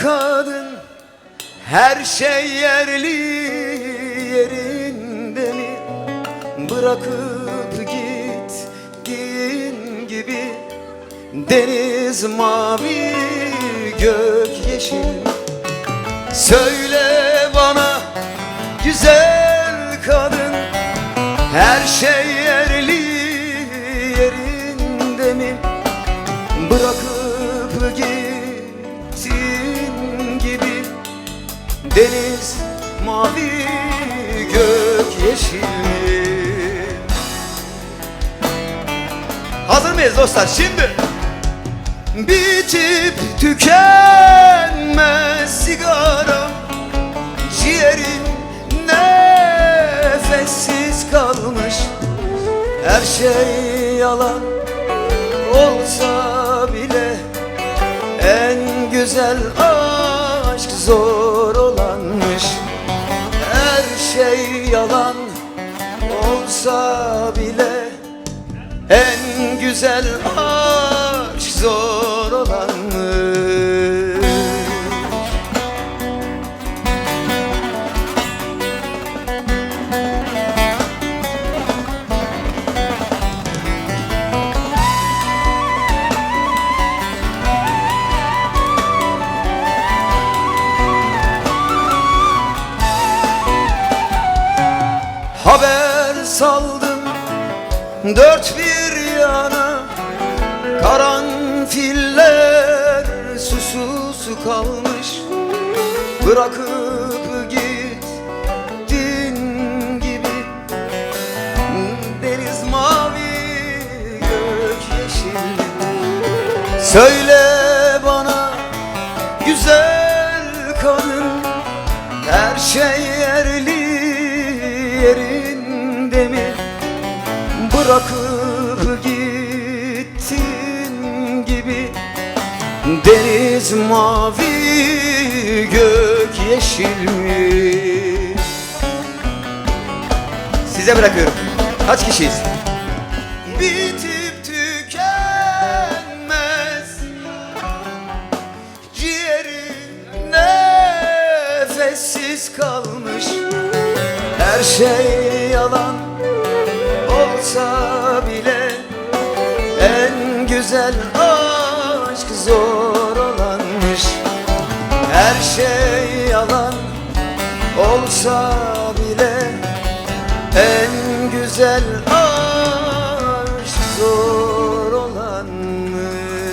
kadın, her şey yerli yerinde mi? Bırakıp gittiğin gibi deniz mavi, gök yeşil. Söyle bana güzel kadın, her şey yerli yerinde mi? Bırakıp gittiğin gibi deniz mavi, gök yeşil. Hazır mıyız dostlar? Şimdi bitip tükenmez sigara, ciğerim nefessiz kalmış. Her şey yalan olsa bile en güzel aşk zor olanmış. Her şey yalan olsa bile en güzel aşk zor olanmış. Haber saldım dört bir yana, karanfiller susuz kalmış. Bırakıp gittin gibi deniz mavi, gök yeşil. Söyle bana güzel kadın, her şey yerli yerinde mi? Bırakıp gittin gibi deniz mavi, gök yeşil mi? Size bırakıyorum. Kaç kişiyiz? Bitip tükenmez ciğerim nefessiz kalmış. Her şey yalan olsa bile en güzel aşk zor olanmış. Her şey yalan olsa bile en güzel